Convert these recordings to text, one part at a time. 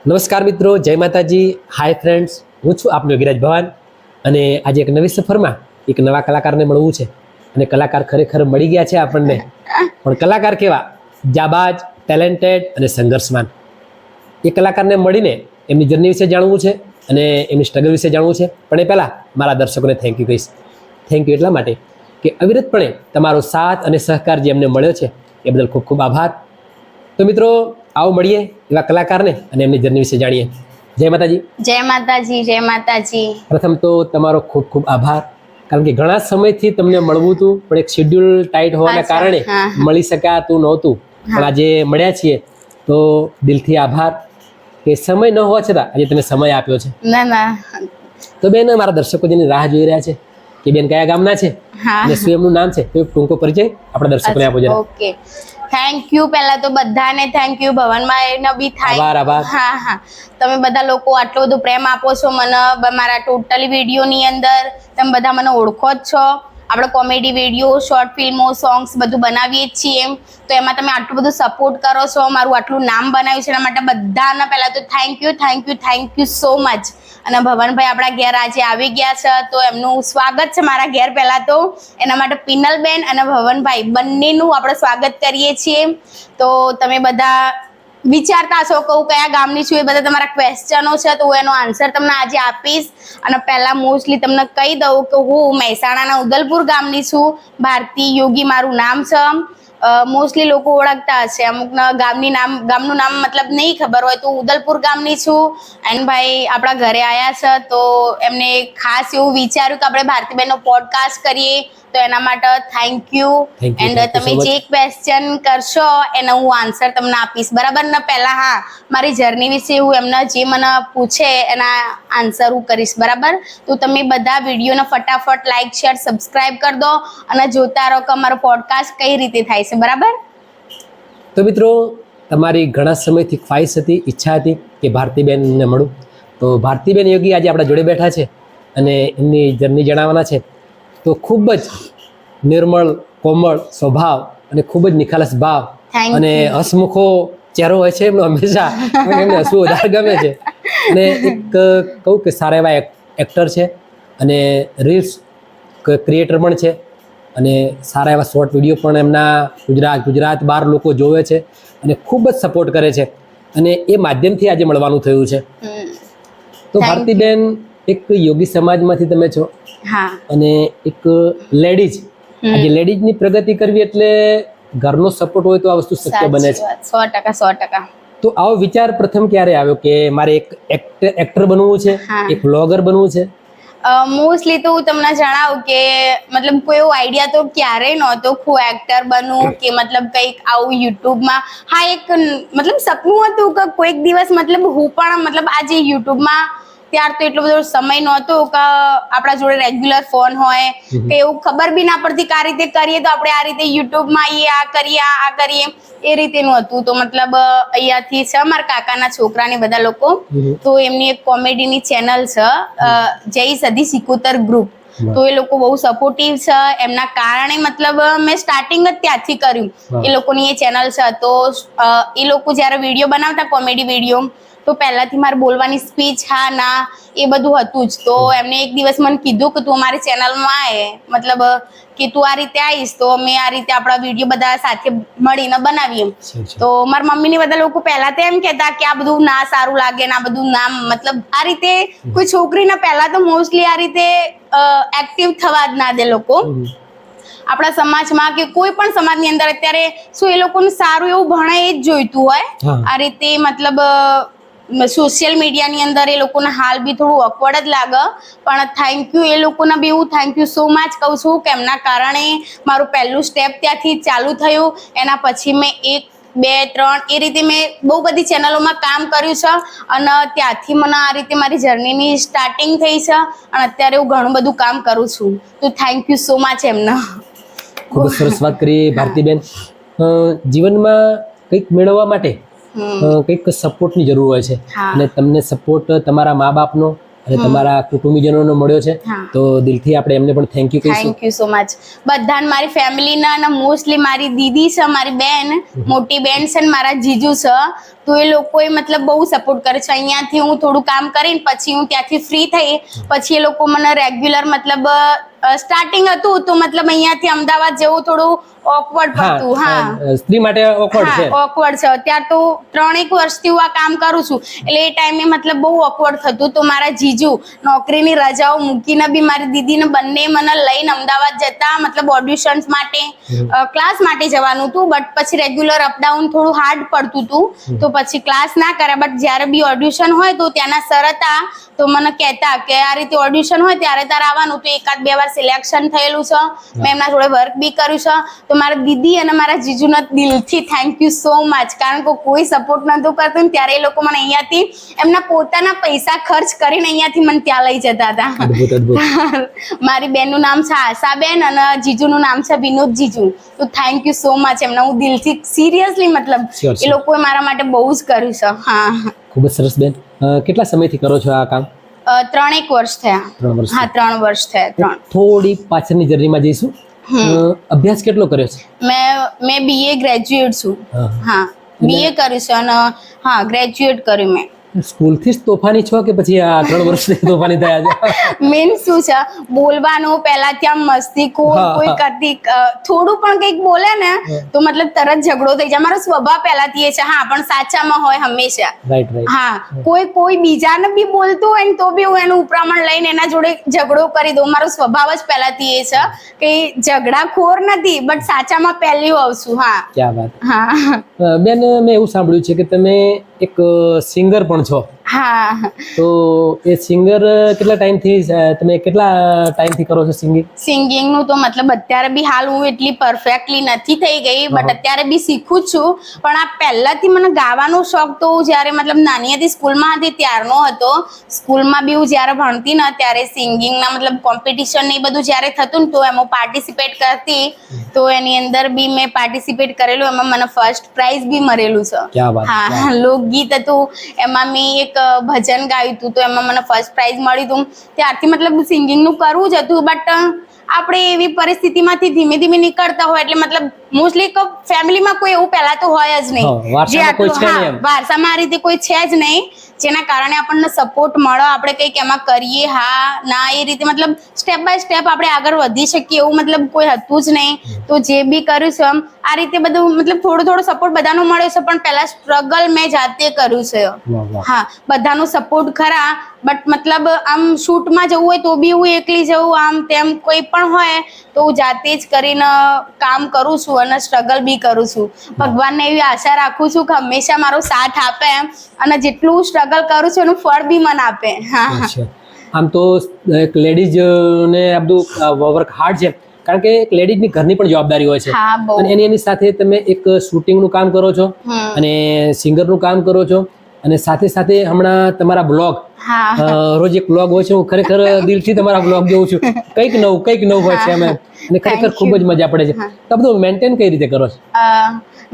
નમસ્કાર મિત્રો, જય માતાજી. હાય ફ્રેન્ડ્સ, હું છું આપનો વિરાજ ભવાન અને આજે એક નવી સફરમાં એક નવા કલાકારને મળવું છે અને કલાકાર ખરેખર મળી ગયા છે આપણને. પણ કલાકાર કેવા? જાબાજ, ટેલેન્ટેડ અને સંઘર્ષવાન. એ કલાકારને મળીને એમની જર્ની વિશે જાણવું છે અને એમની સ્ટ્રગલ વિશે જાણવું છે. પણ એ પહેલાં મારા દર્શકોને થેન્ક યુ કહીશ. થેન્ક યુ એટલા માટે કે અવિરતપણે તમારો સાથ અને સહકાર જે અમને મળ્યો છે એ બદલ ખૂબ ખૂબ આભાર. તો મિત્રો, આવો મળીએ એવા કલાકારને અને એમની જર્ની વિશે જાણીએ. જય માતાજી. જય માતાજી. જય માતાજી. પ્રથમ તો તમારો ખૂબ ખૂબ આભાર, કારણ કે ઘણા સમયથી તમને મળવું હતું પણ એક શેડ્યુલ ટાઈટ હોવાના કારણે મળી શકાતું નહોતું. પણ આજે મળ્યા છીએ તો દિલથી આભાર કે સમય ન હોવા છતાં આજે તમે સમય આપ્યો છે. ના ના. તો બેન, મારા દર્શકો જેની રાહ જોઈ રહ્યા છે કે બેન કયા ગામના છે અને શું એમનું નામ છે, તો ટૂંકો પરિચય આપણા દર્શકોને આપો જરા. Okay, thank you. પહેલા તો બધાને થેન્ક યુ. ભવનભાઈને બી આભાર. હા, તમે બધા લોકો આટલો બધો પ્રેમ આપો છો મને મારા ટોટલી વિડીયોની અંદર. તમે બધા મને ઓળખો જ છો. આપણે કોમેડી વિડીયો, શોર્ટ ફિલ્મો, સોંગ્સ બધું બનાવીએ જ છીએ. તો એમાં તમે આટલું બધું સપોર્ટ કરો છો, મારું આટલું નામ બનાવ્યું છે, એના માટે બધાના પહેલાં તો થેન્ક યુ સો મચ. અને ભવનભાઈ આપણા ઘેર આજે આવી ગયા છે તો એમનું સ્વાગત છે મારા ઘેર. પહેલાં તો એના માટે પિનલબેન અને ભવનભાઈ બંનેનું આપણે સ્વાગત કરીએ છીએ. તો તમે બધા વિચારતા છો કે હું કયા ગામની છું, એ બધા તમારા ક્વેશ્ચનો છે તો હું એનો આન્સર તમને આજે આપીશ. અને પહેલાં મોસ્ટલી તમને કહી દઉં કે હું મહેસાણાના ઉદલપુર ગામની છું. ભારતી યોગી મારું નામ છે. મોસ્ટલી લોકો ઓળખતા હશે, અમુકના ગામનું નામ મતલબ નહીં ખબર હોય તો ઉદલપુર ગામની છું. એન્ડ ભાઈ આપણા ઘરે આવ્યા છે તો એમને ખાસ એવું વિચાર્યું કે આપણે ભારતીબેનનો પોડકાસ્ટ કરીએ, તો એના માટે થેન્ક યુ. એન્ડ તમે જે ક્વેશ્ચન કરશો એનો હું આન્સર તમને આપીશ, બરાબર ને? પહેલા મારી જર્ની વિશે હું એમને જે મને પૂછે એના આન્સર હું કરીશ, બરાબર? તો તમે બધા વિડીયોને ફટાફટ લાઈક, શેર, સબસ્ક્રાઈબ કરી દો અને જોતા રહો કે અમારો પોડકાસ્ટ કઈ રીતે થાય છે, બરાબર? તો મિત્રો, તમારી ઘણા સમયથી ખ્વાહિશ હતી, ઈચ્છા હતી કે ભારતીબેનને મળું. તો ભારતીબેન યોગી આજે આપણા જોડે બેઠા છે અને એમની જર્ની જણાવવાના છે. તો ખૂબ જ નિર્મળ, કોમળ સ્વભાવ અને ખૂબ જ નિખાલસ ભાવ અને હસમુખો ચહેરો હોય છે એમનો હંમેશા. એમને હસવું વધારે ગમે છે. અને એક કહું કે સારા એવા એક્ટર છે અને રીલ્સ ક્રિએટર પણ છે અને સારા એવા શોર્ટ વિડીયો પણ એમના ગુજરાત બહાર લોકો જોવે છે અને ખૂબ જ સપોર્ટ કરે છે. અને એ માધ્યમથી આજે મળવાનું થયું છે. તો ભારતીબેન, એક યોગી સમાજમાંથી તમે છો અને એક લેડીઝ. આજે લેડીઝની પ્રગતિ કરવી એટલે ઘરનો સપોર્ટ હોય તો આ વસ્તુ શક્ય બને છે. 100%. તો આવો વિચાર પ્રથમ ક્યારે આવ્યો કે મારે એક એક્ટર બનવું છે, એક વ્લોગર બનવું છે? મોસ્ટલી તો હું તમને જણાવું કે મતલબ કોઈ એવો આઈડિયા તો ક્યારેય નહોતો હું એક્ટર બનું કે મતલબ કંઈક આવું યુટ્યુબમાં. એક મતલબ સપનું હતું કે કોઈક દિવસ મતલબ હું પણ મતલબ આજે યુટ્યુબમાં. ત્યાર તો એટલો બધો સમય નહોતો કે આપણા જોડે રેગ્યુલર ફોન હોય કે એવું ખબર બી ના પડતી કે આ રીતે કરીએ તો આપણે આ રીતે યુટ્યુબમાં આવીએ, આ કરીએ, આ કરીએ, એ રીતેનું હતું. તો મતલબ અહીંયાથી છે મારા કાકાના છોકરાને બધા લોકો, તો એમની એક કોમેડીની ચેનલ છે, જય સધી સિકોતર ગ્રુપ. તો એ લોકો બહુ સપોર્ટિવ છે. એમના કારણે મતલબ મેં સ્ટાર્ટિંગ જ ત્યાંથી કર્યું. એ લોકોની એ ચેનલ છે તો એ લોકો જ્યારે વિડીયો બનાવતા કોમેડી વિડીયો, તો પહેલાથી મારે બોલવાની સ્પીચ ના એ બધું હતું જ. તો એમને એક દિવસ મને કીધું કે તું અમારી ચેનલમાં આવે, મતલબ કે તું આ રીતે આવીશ તો અમે આ રીતે આપણા વિડીયો બધા સાથે મળીને બનાવીએ. તો મારા મમ્મીને બધા લોકો પહેલા તો એમ કહેતા કે આ બધું ના સારું લાગે ને આ બધું ના, મતલબ આ રીતે કોઈ છોકરીને પહેલા તો મોસ્ટલી આ રીતે એક્ટિવ થવા જ ના દે લોકો આપણા સમાજમાં કે કોઈ પણ સમાજની અંદર. અત્યારે શું એ લોકોને સારું એવું ભણાય એ જ જોઈતું હોય. આ રીતે મતલબ સોશિયલ મીડિયાની અંદર એ લોકોને હાલ બી થોડું ઓકવર્ડ જ લાગે. પણ થેન્ક યુ, એ લોકોને બી હું થેન્ક યુ સો મચ કહું છું કે એમના કારણે મારું પહેલું સ્ટેપ ત્યાંથી ચાલુ થયું. એના પછી મેં 1, 2, 3 એ રીતે મેં બહુ બધી ચેનલોમાં કામ કર્યું છે અને ત્યાંથી મને આ રીતે મારી જર્નીની સ્ટાર્ટિંગ થઈ છે અને અત્યારે હું ઘણું બધું કામ કરું છું. તો થેન્ક યુ સો મચ એમને. ખૂબ જ સરસ વાત કરી ભારતીબેન. જીવનમાં કંઈક મેળવવા માટે કંઈક સપોર્ટની જરૂર હોય છે અને તમને સપોર્ટ તમારા મા બાપનો અને તમારા કુટુંબીજનોને મળ્યો છે, હા. તો દિલથી આપણે એમને પણ થેન્ક યુ કહીશું. થેન્ક યુ સો મચ બધાને, મારી ફેમિલીના અને મોસ્ટલી મારી દીદી છે, મારી બેન, મોટી બેન છે ને મારા જીજુ છે, તો એ લોકોએ મતલબ બહુ સપોર્ટ કરે છે. અહીંયાથી હું થોડું કામ કરીને પછી હું ત્યાંથી ફ્રી થઈ પછી એ લોકો મને રેગ્યુલર મતલબ સ્ટાર્ટિંગ હતું તો મતલબ અહીંયાથી અમદાવાદ જેવું થોડું ઓકવર્ડ પડતું. હા, સ્ત્રી માટે ઓકવર્ડ છે. હા, ઓકવર્ડ છે. અત્યારે તો 3-1 વર્ષથી હું આ કામ કરું છું એટલે એ ટાઈમે મતલબ બહુ ઓકવર્ડ થતું. તો મારા જીજુ નોકરીની રજાઓ મૂકીને બી મારી દીદીને બંને મને લઈને અમદાવાદ જતા, મતલબ ઓડિશન્સ માટે, ક્લાસ માટે જવાનું હતું, બટ પછી રેગ્યુલર અપડાઉન થોડું હાર્ડ પડતું હતું તો પછી ક્લાસ ના કર્યા. બટ જ્યારે બી ઓડિશન હોય તો ત્યાંના સર હતા તો મને કહેતા કે આ રીતે ઓડિશન હોય ત્યારે તારે આવવાનું. તો 1-2 વાર સિલેક્શન થયેલું છે, મેં એમના જોડે વર્ક બી કર્યું છે. તો મારા દીદી અને મારા જીજુને દિલથી થેન્ક યુ સો મચ, કારણ કે કોઈ સપોર્ટ નહોતું કરતું ને ત્યારે એ લોકો મને અહીંયાથી એમના પોતાના પૈસા ખર્ચ કરીને અહીંયાથી મને ત્યાં લઈ જતા હતા. અદ્ભુત અદ્ભુત. મારી બેનનું નામ છે આશાબેન અને જીજુનું નામ છે વિનોદ જીજુ. તો થેન્ક યુ સો મચ એમને, હું દિલથી સિરિયસલી મતલબ Sure, એ લોકોએ મારા માટે બહુ જ કર્યું છે. હા, ખૂબ જ સરસ બેન. કેટલા સમયથી કરો છો આ કામ? 3-1 વર્ષ થયા. 3 વર્ષ. હા, 3 વર્ષ થયા. 3. થોડી પાછળની જર્નીમાં જઈશું. અભ્યાસ કેટલો કર્યો છે? મેં BA ગ્રેજ્યુએટ છું. હા. હા, BA કર્યું છે અને હા ગ્રેજ્યુએટ કર્યું મેં. સ્કૂલથી જ તોફાની છો કે પછી આ 3 વર્ષથી તોફાની થયા છે? મેન શું છે, બોલવાનું પહેલાથી આમ મસ્તીખોર હા, કોઈ હા. કરતી થોડું પણ કંઈક બોલે ને તો મતલબ તરત ઝઘડો થઈ જાય. મારો સ્વભાવ પહેલાથી એ છે. હા, પણ સાચામાં હોય હંમેશા. Right right. હા, કોઈ બીજાને બી બોલતું હોય ને તો બી હું એનું ઉપરામણ લઈને એના જોડે ઝઘડો કરી દઉં. મારો સ્વભાવ જ પહેલાથી એ છે કે ઝઘડાખોર નથી, બટ સાચામાં પહેલી આવશું. હા. ક્યાં વાત. હા. બેન, મેં એવું સાંભળ્યું છે કે તમે એક સિંગર પણ છો. હા, તો એ સિંગર કેટલા ટાઈમથી કરો છો સિંગિંગ? સિંગિંગનું તો મતલબ અત્યારે બી હાલ હું એટલી પરફેક્ટલી નથી થઈ ગઈ, બટ અત્યારે બી શીખું જ છું. પણ આ પહેલાથી મને ગાવાનો શોખ તો હું જ્યારે મતલબ નાની હતી, સ્કૂલમાં હતી ત્યારનો હતો. સ્કૂલમાં બી હું જ્યારે ભણતી ને ત્યારે સિંગિંગના મતલબ કોમ્પિટિશન ને એ બધું જ્યારે થતું ને તો એમાં પાર્ટિસિપેટ કરતી. તો એની અંદર બી મેં પાર્ટિસિપેટ કરેલું, એમાં મને ફર્સ્ટ પ્રાઇઝ બી મળેલું છે. ક્યાં વાત. હા, લોકગીત હતું, એમાં મેં એક ભજન ગાયું હતું તો એમાં મને ફર્સ્ટ પ્રાઇઝ મળ્યું હતું. ત્યારથી મતલબ સિંગિંગનું કરવું જ હતું, બટ આપણે એવી પરિસ્થિતિમાંથી ધીમે ધીમે નીકળતા હોય એટલે મતલબ મોસ્ટલી ફેમિલીમાં કોઈ એવું પહેલા તો હોય જ નહીં. વારસામાં કોઈ છે નહીં એમ. વારસામાં આ રીતે કોઈ છે જ નહીં જેના કારણે આપણને સપોર્ટ મળે, આપણે કંઈક એમાં કરીએ. હા ના, એ રીતે મતલબ સ્ટેપ બાય સ્ટેપ આપણે આગળ વધી શકીએ એવું મતલબ કોઈ હતું જ નહીં. તો જે બી કર્યું છે આ રીતે બધું મતલબ થોડો સપોર્ટ બધાનો મળ્યો છે, પણ પહેલા સ્ટ્રગલ મેં જાતે કર્યું છે. હા, બધાનો સપોર્ટ ખરા, બટ મતલબ આમ શૂટમાં જવું હોય તો બી હું એકલી જવું, આમ તેમ કોઈ પણ હોય તો હું જાતે જ કરીને કામ કરું છું અને સ્ટ્રગલ બી કરું છું. ભગવાનને એવી આશા રાખું છું કે હંમેશા મારો સાથ આપે અને જેટલું સ્ટ્રગલ કરું છું એનું ફળ બી મને આપે. હા, આમ તો એક લેડીઝને આ બધું વર્ક હાર્ડ છે, કારણ કે એક લેડીઝની ઘરની પણ જવાબદારી હોય છે. હા, બહુ. અને એની સાથે તમે એક શૂટિંગનું કામ કરો છો અને સિંગરનું કામ કરો છો, અને સાથે સાથે હમણાં તમારા બ્લોગ, રોજ એક બ્લોગ હોય છે, હું ખરેખર દિલથી તમારા બ્લોગ જોઉં છું. કંઈક નવું હોય છે અમે, અને ખરેખર ખૂબ જ મજા પડે છે. તો આ બધું મેન્ટેન કઈ રીતે કરો છો?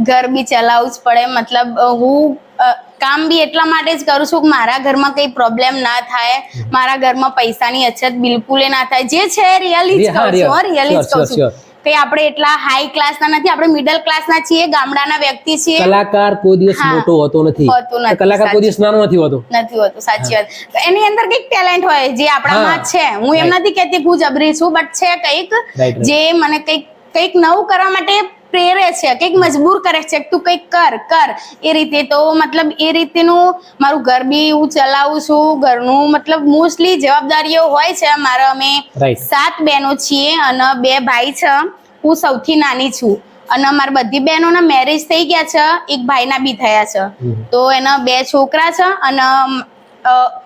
ઘર બી ચલાવવું જ પડે. મતલબ હું કામ બી એટલા માટે જ કરું છું કે મારા ઘરમાં કઈ પ્રોબ્લેમ ના થાય, મારા ઘરમાં પૈસાની અછત બિલકુલ ના થાય. જે છે રિયલી જ કહું છું, રિયલી જ કહું છું કે આપણે એટલા હાઈ ક્લાસના નથી, આપણે મિડલ ક્લાસના છીએ, ગામડાના વ્યક્તિ છીએ. કલાકાર કોઈ દિવસ મોટો હોતો નથી, કલાકાર કોઈ દિવસ નાનો નથી હોતો. સાચી વાત. એની અંદર કંઈક ટેલેન્ટ હોય જે આપણામાં છે. હું એમ નથી કહેતી હું જબરી છું, બટ છે કંઈક જે મને કંઈક નવું કરવા માટે પ્રેરે છે, કંઈક મજબૂર કરે છે, તું કંઈક કર એ રીતે. તો મતલબ એ રીતેનું મારું ઘર બી હું ચલાવું છું. ઘરનું મતલબ મોસ્ટલી જવાબદારીઓ હોય છે મારા. અમે 7 બહેનો છીએ અને 2 ભાઈ છે. હું સૌથી નાની છું અને મારી બધી બહેનોના મેરેજ થઈ ગયા છે, એક ભાઈના બી થયા છે. તો એના 2 છોકરા છે અને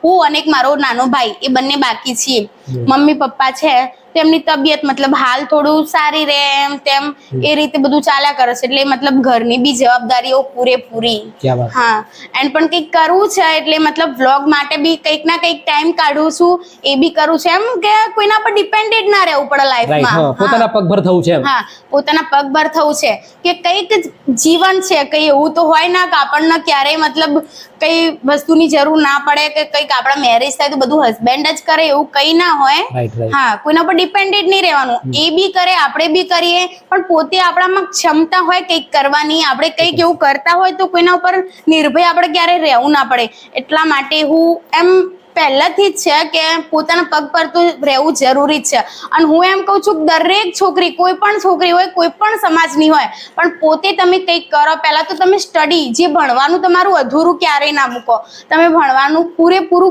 હું અને એક મારો નાનો ભાઈ, એ બંને બાકી છીએ. મમ્મી પપ્પા છે તેમની તબિયત મતલબ હાલ થોડું સારી રહે એમ તેમ એ રીતે બધું ચાલ્યા કરે છે, એટલે મતલબ ઘરની બી જવાબદારીઓ પૂરેપૂરી. ક્યાં વાત. હા, એન્ડ પણ કંઈક કરવું છે એટલે મતલબ વ્લોગ માટે બી કંઈક ના કંઈક ટાઈમ કાઢું છું, એ બી કરું છું, એમ કે કોઈના પર ડિપેન્ડેડ ના રહેવું પડે રાઈટ, લાઈફમાં. હા, પોતાના પગભર થવું છે એમ. હા, પોતાના પગભર થવું છે કે કંઈક જીવન છે, કઈ એવું તો હોય ના કે આપણને ક્યારેય મતલબ કઈ વસ્તુની જરૂર ના પડે કે કંઈક આપણા મેરેજ થાય તો બધું હસબન્ડ જ કરે એવું કઈ ના હોય. Right right. હા, કોઈના પર ડિપેન્ડેડ નહીં રહેવાનું, એ બી કરે આપણે બી કરીએ, પણ પોતે આપણામાં ક્ષમતા હોય કંઈક કરવાની, આપણે કંઈક એવું કરતા હોય તો કોઈના ઉપર નિર્ભય આપણે ક્યારે રહેવું ના પડે. એટલા માટે હું એમ પહેલાથી જ છે કે પોતાના પગ પર તો રહેવું જરૂરી જ છે. અને હું એમ કહું છું કે દરેક છોકરી, કોઈ પણ છોકરી હોય, કોઈ પણ સમાજની હોય, પણ પોતે તમે કંઈક કરો. પહેલા તો તમે સ્ટડી, જે ભણવાનું તમારું અધૂરું ક્યારેય ના મૂકો, તમે ભણવાનું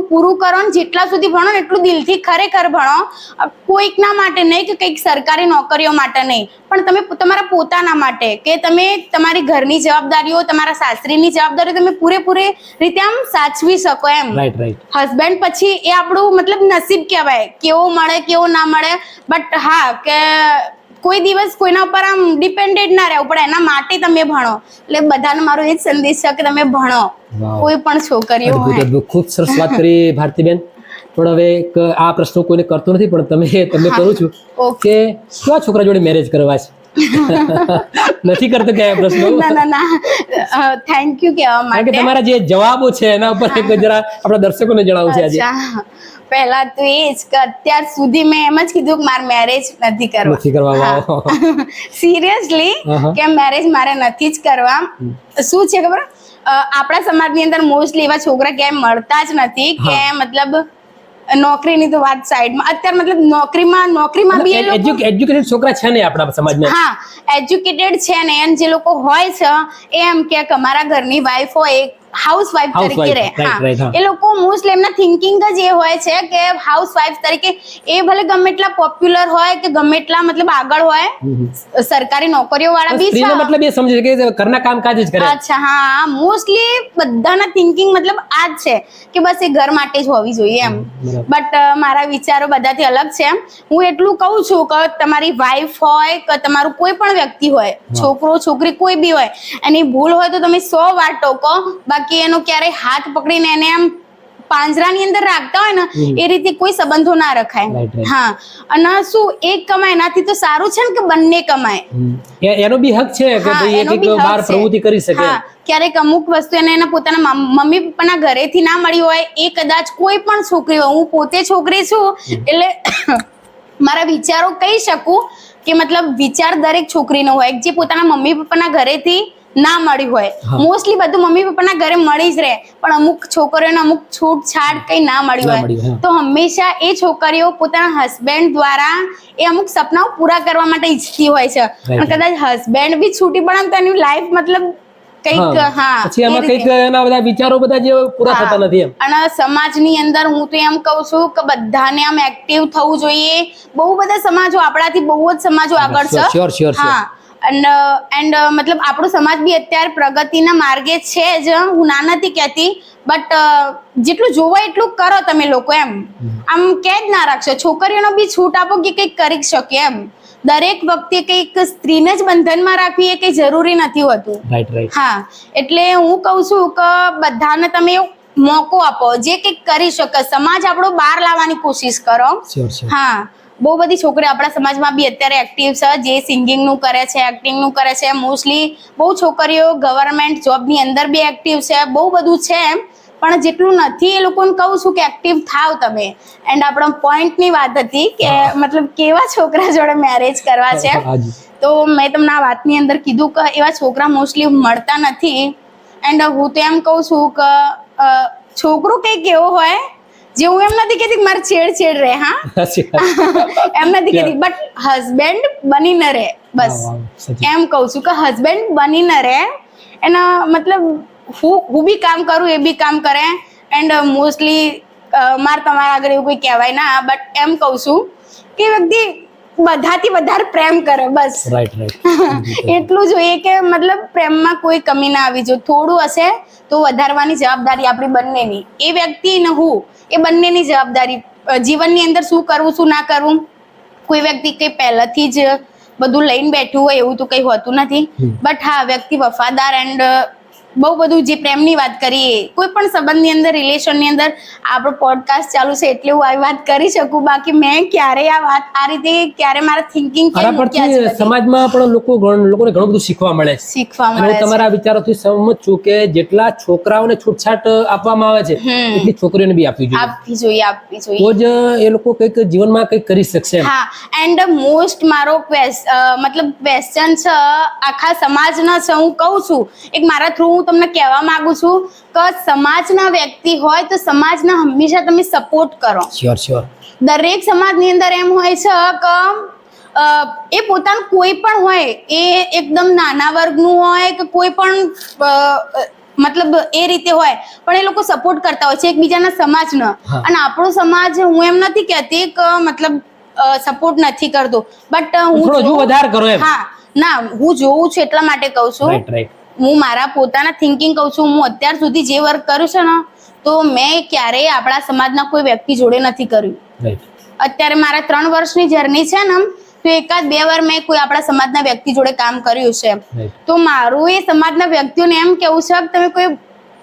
પૂરું કરો ને જેટલા સુધી ભણો ને એટલું દિલથી ખરેખર ભણો. કોઈકના માટે નહીં કે કંઈક સરકારી નોકરીઓ માટે નહીં, પણ તમે તમારા પોતાના માટે, કે તમે તમારી ઘરની જવાબદારીઓ, તમારા સાસરીની જવાબદારીઓ તમે પૂરેપૂરી રીતે આમ સાચવી શકો એમ. Right right. હસબન્ડ પછી એ આપણું મતલબ નસીબ કહેવાય, કેવો મળે કેવો ના મળે, બટ હા કે કોઈ દિવસ કોઈના ઉપર આમ ડિપેન્ડેડ ના રહેવું પડે, એના માટે તમે ભણો. એટલે બધાને મારો એ જ સંદેશ છે કે તમે ભણો, કોઈ પણ છોકરીઓ હોય. અદ્ભુત, ખૂબ સરસ વાત કરી ભારતીબેન. પણ હવે એક આ પ્રશ્ન કોઈને કરતો નથી, પણ તમે કરું છું કે કેવા છોકરા જોડે મેરેજ કરવા છે? નથી કરતો કે આ પ્રશ્ન? ના, થેન્ક યુ કહેવા કારણ કે માટે. તમારા જે જવાબો છે એના ઉપર એક જરા આપણા દર્શકોને જણાવવું છે આજે. અચ્છા, પહેલા તો એ જ કે અત્યાર સુધી મેં એમ જ કીધું કે મારે મેરેજ નથી નથી કરવા. કરવા. સિરિયસલી કે મેરેજ મારે નથી જ કરવા. શું છે ખબર, આપણા સમાજની અંદર મોસ્ટલી એવા છોકરા ક્યાંય મળતા જ નથી કે મતલબ નોકરીની તો વાત સાઈડમાં, અત્યારે મતલબ નોકરીમાં બી એ લોકો એજ્યુકેટેડ છોકરા છે ને આપણા સમાજમાં. હા, એજ્યુકેટેડ છે ને, અને જે લોકો હોય છે એમ કે અમારા ઘરની વાઈફ હોય, હાઉસ વાઈફ તરીકે રહે. હા, એ લોકો મોસ્ટલી એમના થિંકિંગ જ એ હોય છે કે હાઉસ વાઈફ તરીકે, એ ભલે ગમે એટલા પોપ્યુલર હોય કે ગમે એટલા મતલબ આગળ હોય, સરકારી નોકરીઓ વાળા બી છે. મતલબ એ સમજે કે ઘરના કામકાજ જ કરે. અચ્છા, હા, મોસ્ટલી બધાના થિંકિંગ મતલબ આ જ છે કે બસ એ ઘર માટે જ હોવી જોઈએ એમ. બટ મારા વિચારો બધાથી અલગ છે. હું એટલું કહું છું કે તમારી વાઈફ હોય કે તમારું કોઈ પણ વ્યક્તિ હોય, છોકરો છોકરી કોઈ બી હોય, એની ભૂલ હોય તો તમે 100 વાર ટોકો, બાકી એનો ક્યારેય હાથ પકડીને એને એમ પાંજરાની અંદર રાખતા હોય ને એ રીતે કોઈ સંબંધો ના રખાય. હા, અને શું એક કમાય એનાથી તો સારું છે ને કે બંને કમાય. એનો બી હક છે કે ભાઈ એક બહાર પ્રવૃત્તિ કરી શકે. હા, ક્યારેક અમુક વસ્તુ એને પોતાના મમ્મી પપ્પાના ઘરેથી ના મળી હોય, એ કદાચ કોઈ પણ છોકરી હોય, હું પોતે છોકરી છું એટલે મારા વિચારો કહી શકું કે મતલબ વિચાર દરેક છોકરીનો હોય, જે પોતાના મમ્મી પપ્પાના ઘરેથી ના મળી હોય. મોસ્ટલી બધું મમ્મી પપ્પાના ઘરે મળી જ રહે, પણ અમુક છોકરીઓને અમુક છૂટછાટ કઈ ના મળી હોય તો હંમેશા એ છોકરીઓ પોતાના હસબન્ડ દ્વારા એ અમુક સપનાઓ પૂરા કરવા માટે ઈચ્છતી હોય છે. અને કદાચ હસબન્ડ બી છૂટી પડે તો એની લાઈફ મતલબ કંઈક પછી એમાં કંઈક એના બધા વિચારો બધા જે પૂરા થતા નથી એમ. અને સમાજની અંદર હું તો એમ કહું છું કે બધાને આમ એક્ટિવ થવું જોઈએ. બહુ બધા સમાજો, આપણાથી બહુ જ સમાજો આગળ છે. હા, એન્ડ મતલબ આપણો સમાજ બી અત્યારે પ્રગતિના માર્ગે છે જ, હું ના નથી કહેતી, બટ જેટલું જોવાય એટલું કરો તમે લોકો એમ. આમ કે જ ના રાખશો, છોકરીઓનો બી છૂટ આપો કે કંઈક કરી શકે એમ. દરેક વખતે કંઈક સ્ત્રીને જ બંધનમાં રાખવી એ કંઈ જરૂરી નથી હોતું. હા, એટલે હું કહું છું કે બધાને તમે મોકો આપો, જે કંઈક કરી શકે, સમાજ આપણો બહાર લાવવાની કોશિશ કરો. હા, બહુ બધી છોકરીઓ આપણા સમાજમાં બી અત્યારે એક્ટિવ છે, જે સિંગિંગનું કરે છે, એક્ટિંગનું કરે છે. મોસ્ટલી બહુ છોકરીઓ ગવર્મેન્ટ જોબની અંદર બી એક્ટિવ છે, બહુ બધું છે એમ. પણ જેટલું નથી એ લોકોને કહું છું કે એક્ટિવ થાવ તમે. એન્ડ આપણા પોઈન્ટની વાત હતી કે મતલબ કેવા છોકરા જોડે મેરેજ કરવા છે, તો મેં તમને આ વાતની અંદર કીધું કે એવા છોકરા મોસ્ટલી મળતા નથી. એન્ડ હું તો એમ કહું છું કે છોકરો કંઈક એવો હોય, જે હું એમ નથી કહેતી મારે છેડ રહે, હા એમ નથી કહેતી, બટ હસબન્ડ બની ન રહે, બસ એમ કહું છું કે હસબન્ડ બની ન રહે. એના મતલબ હું બી કામ કરું, એ બી કામ કરે. એન્ડ મોસ્ટલી મારે તમારા આગળ એવું કોઈ કહેવાય ના, બટ એમ કહું છું કે વ્યક્તિ બધાથી વધારે પ્રેમ કરે, બસ એટલું જોઈએ કે મતલબ પ્રેમમાં કોઈ કમી ના આવી જોઈએ. થોડું હશે તો વધારવાની જવાબદારી આપણી બંનેની, એ વ્યક્તિ ને હું, એ બંનેની જવાબદારી જીવનની અંદર શું કરવું શું ના કરવું. કોઈ વ્યક્તિ કઈ પહેલાથી જ બધું લઈને બેઠું હોય એવું તો કઈ હોતું નથી. બટ હા, વ્યક્તિ વફાદાર એન્ડ બહુ બધું જે પ્રેમની વાત કરીએ કોઈ પણ સંબંધની અંદર રિલેશનની અંદર આપણો પોડકાસ્ટ ચાલુ છે એટલે હું આવી વાત કરી શકું. બાકી મેં ક્યારેય આ વાત આ રીતે ક્યારે મારા થિંકિંગ આના પરથી સમાજમાં પણ લોકોને ઘણું બધું શીખવા મળે છે. શીખવા અને મળે હું તમારા વિચારોથી સહમત છું કે જેટલા છોકરાઓને છૂટછાટ આપવામાં આવે છે એટલી છોકરીઓને બી આપવી જોઈએ. આપવી જોઈએ. તો જ એ લોકો કંઈક જીવનમાં કંઈક કરી શકશે. હા, એન્ડ મોસ્ટ મારો મતલબ ક્વેશ્ચન છે આખા સમાજના છે. હું કહું છું એક મારા થ્રુ હું તમને કહેવા માંગુ છું કે સમાજના વ્યક્તિ હોય તો સમાજના હંમેશા તમે સપોર્ટ કરો. શ્યોર. દરેક સમાજની અંદર એમ હોય છે કે એ પોતાનું કોઈ પણ હોય એ એકદમ નાના વર્ગનું હોય કે કોઈ પણ મતલબ એ રીતે હોય પણ એ લોકો સપોર્ટ કરતા હોય છે એકબીજાના સમાજનો. અને આપણો સમાજ હું એમ નથી કહેતી કે મતલબ સપોર્ટ નથી કરતો, બટ હું વધારે કરો એમ. હા ના, હું જોઉં છું એટલા માટે કહું છું. રાઈટ. હું મારા પોતાના થિંકિંગ કહું છું. હું અત્યાર સુધી જે વર્ક કરું છું ને તો મેં ક્યારેય આપણા સમાજના કોઈ વ્યક્તિ જોડે નથી કર્યું. અત્યારે મારા 3 વર્ષની જર્ની છે ને તો 1-2 વાર મેં કોઈ આપણા સમાજના વ્યક્તિ જોડે કામ કર્યું છે. તો મારું એ સમાજના વ્યક્તિઓને એમ કેવું છે કે તમે કોઈ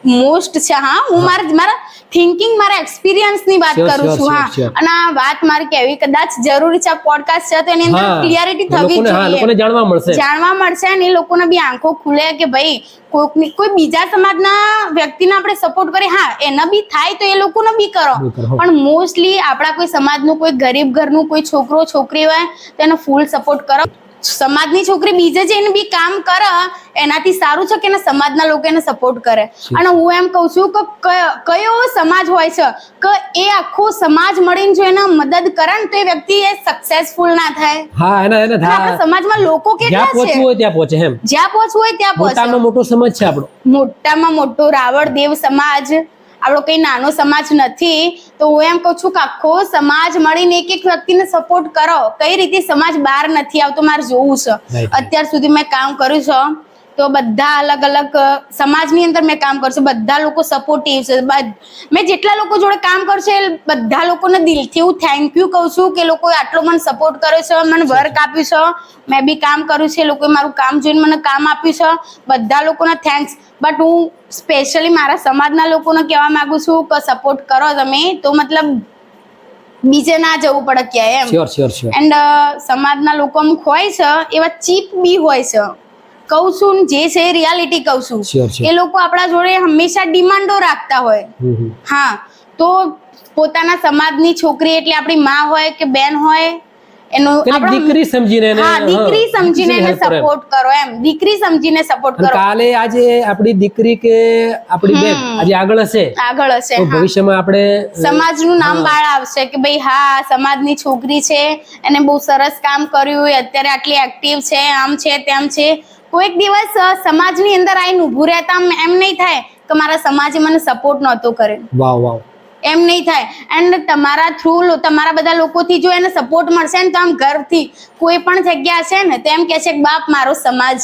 મોસ્ટ છે. હા, હું મારા થિંકિંગ મારા એક્સપિરિયન્સ ની વાત કરું છું. હા, અને આ વાત મારી કહેવી કદાચ જરૂરી છે. પોડકાસ્ટ છે તો એની અંદર ક્લિયરિટી થવી જોઈએ, લોકોને જાણવા મળશે અને એ લોકોને બી આંખો ખુલે કે ભાઈ કોઈ બીજા સમાજના વ્યક્તિને આપણે સપોર્ટ કરીએ. હા, એના બી થાય તો એ લોકોને બી કરો, પણ મોસ્ટલી આપણા કોઈ સમાજનું કોઈ ગરીબ ઘરનું કોઈ છોકરો છોકરી હોય તો એનો ફૂલ સપોર્ટ કરો. સમાજની છોકરી બીજે જઈને બી કામ કરે એનાથી સારું છે કે એના સમાજના લોકો એને સપોર્ટ કરે. અને હું એમ કહું છું કે કયો સમાજ હોય છે કે એ આખો સમાજ મળીને જો એને મદદ કરે ને તો એ વ્યક્તિ એ સક્સેસફુલ ના થાય. હા, એને આપણા સમાજમાં લોકો કેટલા છે, જ્યાં પહોંચવું હોય ત્યાં પહોંચે. મોટામાં મોટો સમાજ છે આપણો. મોટામાં મોટો રાવળ દેવ સમાજ આપણો કઈ નાનો સમાજ નથી. તો હું એમ કહું છું કે આખો સમાજ મળીને એક વ્યક્તિને સપોર્ટ કરો. કઈ રીતે સમાજ બહાર નથી આવતો મારે જોવું છે. અત્યાર સુધી મેં કામ કર્યું છે તો બધા અલગ અલગ સમાજની અંદર મેં કામ કર્યું છે. બધા લોકો સપોર્ટિવ છે. મેં જેટલા લોકો જોડે કામ કર્યું છે એ બધા લોકોને દિલથી હું થેન્ક યુ કહું છું કે લોકોએ આટલો મને સપોર્ટ કર્યો છે, મને વર્ક આપ્યું છે, મેં બી કામ કર્યું છે, લોકોએ મારું કામ જોઈને મને કામ આપ્યું છે. બધા લોકોને થેન્ક્સ. બટ હું સ્પેશિયલી મારા સમાજના લોકોને કહેવા માંગુ છું કે સપોર્ટ કરો તમે તો મતલબ બીજે ના જવું પડે ક્યાંય એમ. શ્યોર. એન્ડ સમાજના લોકો અમુક હોય છે એવા ચીપ બી હોય છે. કહું છું જે છે એ રિયાલિટી કહું છું. એ લોકો આપણા જોડે હંમેશા ડિમાન્ડો રાખતા હોય. હા, તો પોતાના સમાજની છોકરી એટલે આપણી માં હોય કે બેન હોય દીકરી સમજીને એને સપોર્ટ કરો એમ. દીકરી સમજીને સપોર્ટ કરો. કાલે આજે આપણી દીકરી કે આપણી બેન આજે આગળ હશે તો ભવિષ્યમાં આપણે સમાજનું નામ બાળ આવશે કે ભાઈ હા સમાજની છોકરી છે, એને બહુ સરસ કામ કર્યું, અત્યારે આટલી એક્ટિવ છે, આમ છે તેમ છે. કોઈક દિવસ સમાજની અંદર આવીને ઉભું રહેતા એમ નહીં થાય કે મારા સમાજે મને સપોર્ટ નહોતો કર્યો. વાહ. એમ નહીં થાય. એન્ડ તમારા થ્રુ તમારા બધા લોકોથી જો એને સપોર્ટ મળશે ને તો આમ ઘરથી કોઈ પણ જગ્યા છે ને તો એમ કહે છે કે બાપ મારો સમાજ.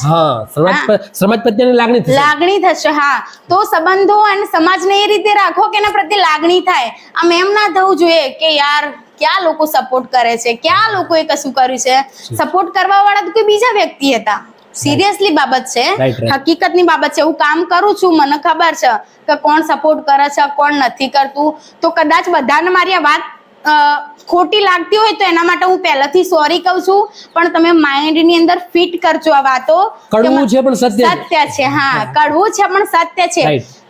સમાજ પ્રત્યેની લાગણી થશે. હા, તો સંબંધો અને સમાજને એ રીતે રાખો કે એના પ્રત્યે લાગણી થાય. આમ એમ ના થવું જોઈએ કે યાર ક્યાં લોકો સપોર્ટ કરે છે, ક્યાં લોકોએ કશું કર્યું છે. સપોર્ટ કરવા વાળા તો કોઈ બીજા વ્યક્તિ હતા. સિરિયસલી બાબત છે, હકીકતની બાબત છે. હું કામ કરું છું, મને ખબર છે કે કોણ સપોર્ટ કરે છે કોણ નથી કરતું. તો કદાચ બધાને મારી આ વાત ખોટી લાગતી હોય તો એના માટે હું પહેલાથી સોરી કહું છું, પણ તમે માઇન્ડની અંદર ફિટ કરજો આ વાતો. કડવું છે પણ સત્ય છે. હા, કડવું છે પણ સત્ય છે.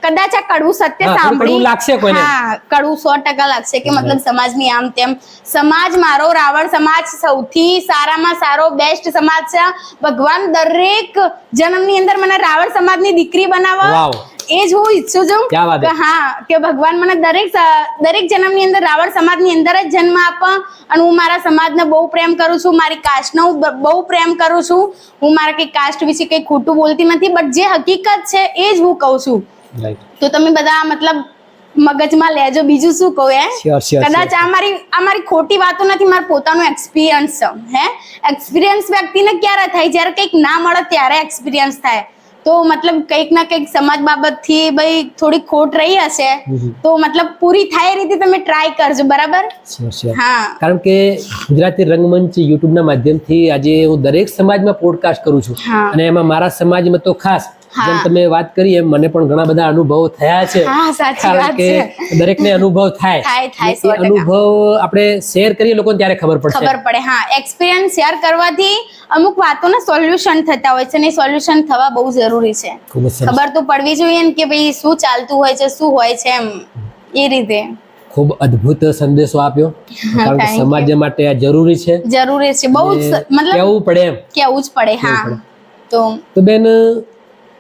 કદાચ આ કડવું સત્ય સાંભળી લાગશે કોઈને. હા, કડવું 100% લાગશે કે મતલબ સમાજની આમ તેમ. સમાજ મારો રાવણ સમાજ સૌથી સારામાં સારો બેસ્ટ સમાજ છે. ભગવાન દરેક જન્મની અંદર મને રાવણ સમાજની દીકરી બનાવવા એ જ હું ઈચ્છું છું કે હા કે ભગવાન મને દરેક જન્મની અંદર રાવણ સમાજની અંદર જ જન્મ આપે. અને હું મારા સમાજને બહુ પ્રેમ કરું છું, મારી કાસ્ટને હું બહુ પ્રેમ કરું છું. હું મારા કઈ કાસ્ટ વિશે કઈ ખોટું બોલતી નથી, બટ જે હકીકત છે એ જ હું કહું છું. તો તમે બધા મતલબ મગજમાં લેજો. બીજું શું કહું કદાચ આ મારી ખોટી વાતો નથી, મારું પોતાનું એક્સપિરિયન્સ છે. એક્સપિરિયન્સ વ્યક્તિને ક્યારે થાય? જ્યારે કંઈક ના મળે ત્યારે એક્સપિરિયન્સ થાય. તો મતલબ કંઈક ના કંઈક સમાજ બાબતથી ભાઈ થોડી ખોટ રહી હશે તો મતલબ પૂરી થાય એ રીતે તમે ટ્રાય કરજો, બરાબર? Sure. હા. કારણ કે ગુજરાતી રંગમંચ યુટ્યુબના માધ્યમથી આજે હું દરેક સમાજમાં પોડકાસ્ટ કરું છું હા. અને એમાં મારા સમાજમાં તો ખાસ હા. જેમ તમે વાત કરી એમ મને પણ ઘણા બધા અનુભવો થયા છે. હા, સાચી કારણ વાત કે છે. દરેકને અનુભવ થાય. થાય, અને 100%. એ અનુભવ આપણે શેર કરીએ લોકોને ત્યારે ખબર પડશે. ખબર પડે. હા, એક્સપિરિયન્સ શેર કરવાથી અમુક વાતોના સોલ્યુશન થતા હોય છે અને સોલ્યુશન થવા બહુ જરૂરી છે. ખૂબ જ સરસ. ખબર તો પડવી જોઈએ ને કે ભાઈ શું ચાલતું હોય છે, શું હોય છે, એમ એ રીતે. ખૂબ અદ્ભુત સંદેશો આપ્યો કારણ કે Thank you. સમાજ માટે આ જરૂરી છે. જરૂરી છે બહુ જ, અને મતલબ કહેવું પડે એમ. કેવું જ પડે. હા, પડે. તો તો બેન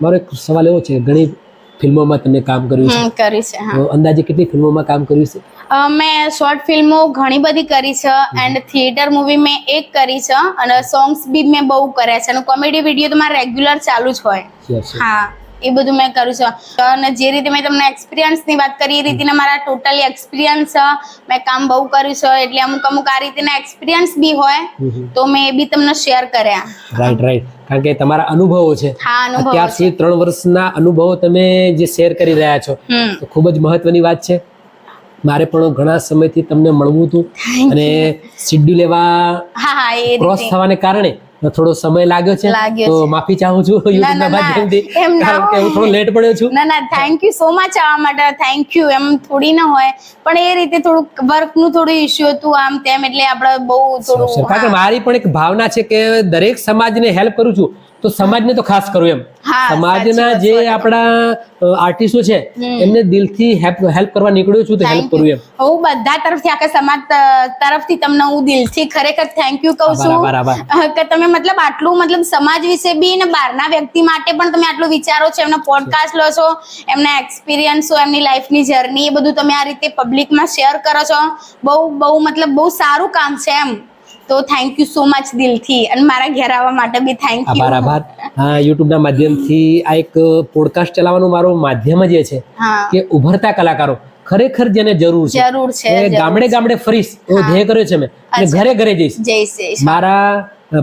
મારો એક સવાલ એવો છે, ઘણી ફિલ્મોમાં તમે કામ કર્યું છે, કરી છે. હા, તો અંદાજે કેટલી ફિલ્મોમાં કામ કર્યું છે? મેં શોર્ટ ફિલ્મો ઘણી બધી કરી છે એન્ડ થિયેટર મૂવી મેં એક કરી છે અને સોંગ્સ બી મેં બહુ કર્યા છે અને કોમેડી વિડીયો તો મારે રેગ્યુલર ચાલુ જ હોય. Sure. હા, એ બધું મેં કર્યું છે અને જે રીતે મેં તમને એક્સપિરિયન્સની વાત કરી એ રીતે મારા ટોટલી એક્સપિરિયન્સ છે. મેં કામ બહુ કર્યું છે એટલે અમુક આ રીતના એક્સપિરિયન્સ બી હોય તો મેં એ બી તમને શેર કર્યા. રાઈટ કારણ કે તમારા અનુભવો છે. હા, અનુભવો અત્યારથી 3 વર્ષના અનુભવો તમે જે શેર કરી રહ્યા છો તો ખૂબ જ મહત્વની વાત છે. મારે પણ ઘણા સમયથી તમને મળવું હતું અને શિડ્યુલ એવા હા, એ ક્રોસ રીતે થવાને કારણે થોડો સમય લાગ્યો છે, તો માફી ચાહું છું યુટ્યુબના માધ્યમથી એમ ના કારણ કે હું થોડો લેટ પડ્યો છું. ના થેન્ક યુ સો મચ આવવા માટે. Thank you. એમ થોડી ના હોય પણ એ રીતે થોડુંક વર્કનું થોડું ઇશ્યુ હતું આમ તેમ એટલે આપણે બહુ થોડું. કારણ કે મારી પણ એક ભાવના છે કે દરેક સમાજને હેલ્પ કરું છું તો સમાજને તો ખાસ કરું એમ. હા, સમાજના સાચી જે વાત, 100%. આપણા આર્ટિસ્ટો છે એમને દિલથી હેલ્પ કરવા નીકળ્યો છું તો હેલ્પ Thank કરું you. એમ. હું બધા તરફથી આખા સમાજ તરફથી તમને હું દિલથી ખરેખર થેન્ક યુ કહું છું આભાર. કે તમે મતલબ આટલું મતલબ સમાજ વિશે બી ને બહારના વ્યક્તિ માટે પણ તમે આટલું વિચારો છો, એમનો પોડકાસ્ટ લો છો, એમના એક્સપિરિયન્સો, એમની લાઈફની જર્ની એ બધું તમે આ રીતે પબ્લિકમાં શેર કરો છો. બહુ મતલબ બહુ સારું કામ છે એમ. તો થેન્ક યુ સો મચ દિલથી અને મારા ઘેર આવવા માટે બી થેન્ક યુ. આભાર. યુટ્યુબના માધ્યમથી આ એક પોડકાસ્ટ ચલાવવાનું મારું માધ્યમ જ એ છે હા, કે ઉભરતા કલાકારો ખરેખર જેને જરૂર છે જરૂર છે, એ જરૂર ગામડે છે. ગામડે ફરીશ એવો ધ્યેય કર્યો છે મેં અને અચ્છા. ઘરે ઘરે જઈશ, જઈશ. મારા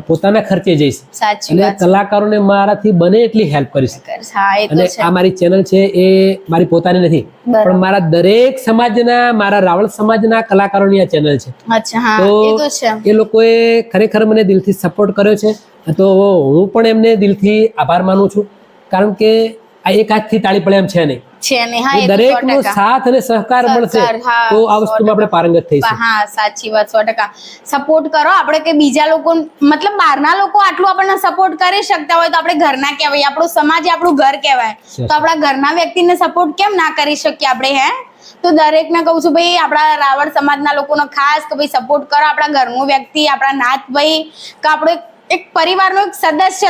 પોતાના ખર્ચે જઈશ સાચી અને વાત છે. કલાકારોને મારાથી બને એટલી હેલ્પ કરીશ. હા, એ અને તો છે. આ મારી ચેનલ છે એ મારી પોતાની નથી બરાબર. પણ મારા દરેક સમાજના, મારા રાવળ સમાજના કલાકારોની આ ચેનલ છે. અચ્છા, હા, તો એ તો છે. એ લોકોએ ખરેખર મને દિલથી સપોર્ટ કર્યો છે તો હું પણ એમને દિલથી આભાર માનું છું કારણ કે આ એક હાથથી તાળી પડે એમ છે નહીં. છે ને. હા, એ તો દરેકનો 100%. સાથ અને સહકાર મળશે હા, તો આ વસ્તુમાં આપણે 100%. પારંગત થઈશું. હા, સાચી વાત. 100% સપોર્ટ કરો. આપણે કે બીજા લોકો મતલબ બહારના લોકો આટલું આપણને સપોર્ટ કરી શકતા હોય તો આપણે ઘરના કહેવાય, આપણો સમાજ આપણું ઘર કહેવાય, તો આપણા ઘરના વ્યક્તિને સપોર્ટ કેમ ના કરી શકીએ આપણે? હે, તો દરેકને કહું છું ભાઈ આપણા રાવળ સમાજના લોકોનો ખાસ કે ભાઈ સપોર્ટ કરો. આપણા ઘરનું વ્યક્તિ, આપણા નાત ભાઈ કે આપણે એક પરિવારનો એક સદસ્ય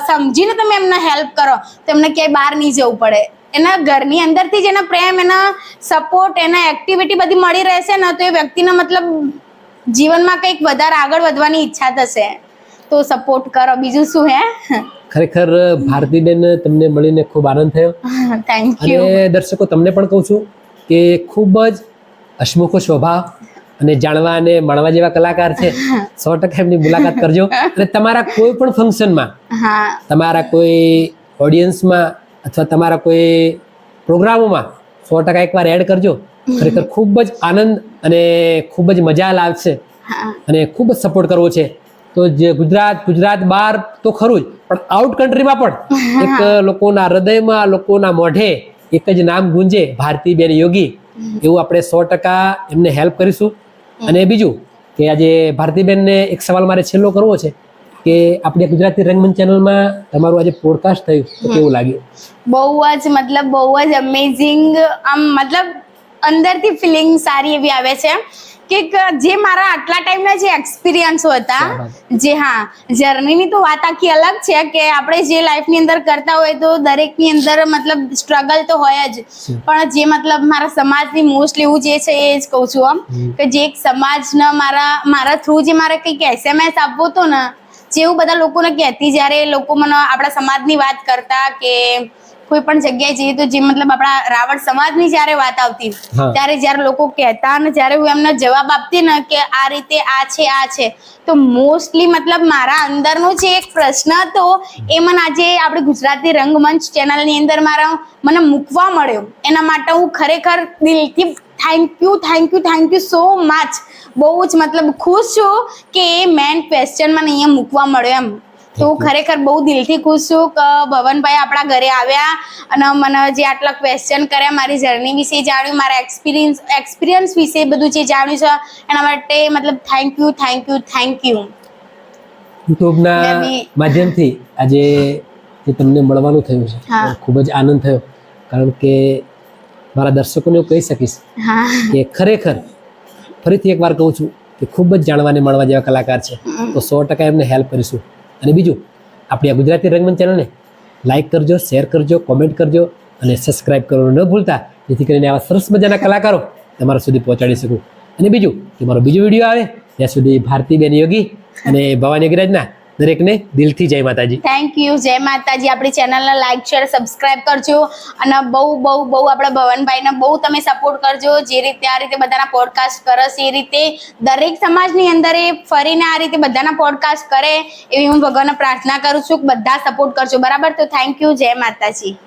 સમજીને તમે એમને હેલ્પ કરો તો એમને ક્યાંય બહાર નહીં જવું પડે. એના ઘરની અંદરથી જ એના પ્રેમ, એના સપોર્ટ, એના એક્ટિવિટી બધી મળી રહેશે ને તો એ વ્યક્તિને મતલબ જીવનમાં કંઈક વધારે આગળ વધવાની ઈચ્છા થશે. તો સપોર્ટ કરો, બીજું શું. હે, ખરેખર ભારતીબેન તમને મળીને ખૂબ આનંદ થયો થેન્ક યુ. અને દર્શકો તમને પણ કહું છું કે ખૂબ જ હસમુખો સ્વભાવ અને જાણવા અને મળવા જેવા કલાકાર છે. 100% એમની મુલાકાત કરજો અને તમારા કોઈ પણ ફંક્શનમાં, હા, તમારા કોઈ ઓડિયન્સમાં અથવા તમારા કોઈ પ્રોગ્રામોમાં 100% એકવાર એડ કરજો. ખરેખર ખૂબ જ આનંદ અને ખૂબ જ મજા લાગશે અને ખૂબ જ સપોર્ટ કરવો છે. તો જે ગુજરાત બહાર તો ખરું જ પણ આઉટ કન્ટ્રીમાં પણ એક લોકોના હૃદયમાં, લોકોના મોઢે એક જ નામ ગુંજે, ભારતીબેન યોગી. એવું આપણે 100% એમને હેલ્પ કરીશું. અને બીજું કે આજે ભારતીબેનને એક સવાલ મારે છેલ્લો કરવો છે કે આપણી ગુજરાતી રંગમંચ ચેનલમાં તમારું આજે પોડકાસ્ટ થયું તો કેવું લાગ્યું? બહુ જ અમેઝિંગ. આમ મતલબ અંદરથી ફિલિંગ સારી એવી આવે છે કે જે મારા આટલા ટાઈમના જે એક્સપિરિયન્સો હતા, જે જર્નીની તો વાત આખી અલગ છે કે આપણે જે લાઈફની અંદર કરતા હોય તો દરેકની અંદર મતલબ સ્ટ્રગલ તો હોય જ, પણ જે મતલબ મારા સમાજની મોસ્ટલી હું જે છે એ જ કહું છું આમ કે જે એક સમાજના મારા થ્રુ જે મારે કંઈક SMS આપવો હતો ને, જેવું બધા લોકોને કહેતી, જ્યારે લોકો મને આપણા સમાજની વાત કરતા કે કોઈ પણ જગ્યાએ જઈએ તો જે મતલબ આપણા રાવણ સમાજની જ્યારે વાત આવતી હા. ત્યારે જ્યારે લોકો કહેતા અને જ્યારે હું એમને જવાબ આપતી ને કે આ રીતે આ છે તો મોસ્ટલી મતલબ મારા અંદરનો જે એક પ્રશ્ન હતો એ મને આજે આપણે ગુજરાતી રંગમંચ ચેનલની અંદર મને મૂકવા મળ્યો. એના માટે હું ખરેખર દિલથી થેન્ક યુ સો મચ. બહુ જ મતલબ ખુશ છું કે એ મેન ક્વેશ્ચન મને અહીંયા મૂકવા મળ્યો એમ. તો હું ખરેખર બહુ દિલથી ખુશ છું કે ભવનભાઈ આપણા ઘરે આવ્યા અને મને જે આટલા ક્વેશ્ચન કર્યા, મારી જર્ની વિશે જાણ્યું, મારા એક્સપિરિયન્સ વિશે બધું જે જાણ્યું છે એના માટે મતલબ થેન્ક યુ. યુટ્યુબના મેં બી- માધ્યમથી આજે જે તમને મળવાનું થયું છે હા. ખૂબ જ આનંદ થયો, કારણ કે મારા દર્શકોને હું કહી શકીશ હા કે ખરેખર ફરીથી એકવાર કહું છું કે ખૂબ જ જાણવાને મળવા જેવા કલાકાર છે. તો 100% એમને હેલ્પ કરીશું. અને બીજું, આપણી આ ગુજરાતી રંગમંચ ચેનલને લાઈક કરજો, શેર કરજો, કોમેન્ટ કરજો અને સબસ્ક્રાઇબ કરવાનું ન ભૂલતા, જેથી કરીને આવા સરસ મજાના કલાકારો તમારા સુધી પહોંચાડી શકું. અને બીજું કે મારો બીજો વિડીયો આવે ત્યાં સુધી ભારતીબેન યોગી અને ભવાની યોગીરાજના દરેકને દિલથી જય માતાજી. Thank you. જય માતાજી. આપણી ચેનલને લાઈક શેર સબસ્ક્રાઇબ કરજો અને બહુ આપણા ભવનભાઈને બહુ તમે સપોર્ટ કરજો. જે રીતે આ રીતે બધાના પોડકાસ્ટ કરે છે એ રીતે દરેક સમાજની અંદર એ ફરીને આ રીતે બધાના પોડકાસ્ટ કરે એવી હું ભગવાનને પ્રાર્થના કરું છું કે બધા સપોર્ટ કરજો. બરાબર? તો થેન્ક યુ. જય માતાજી.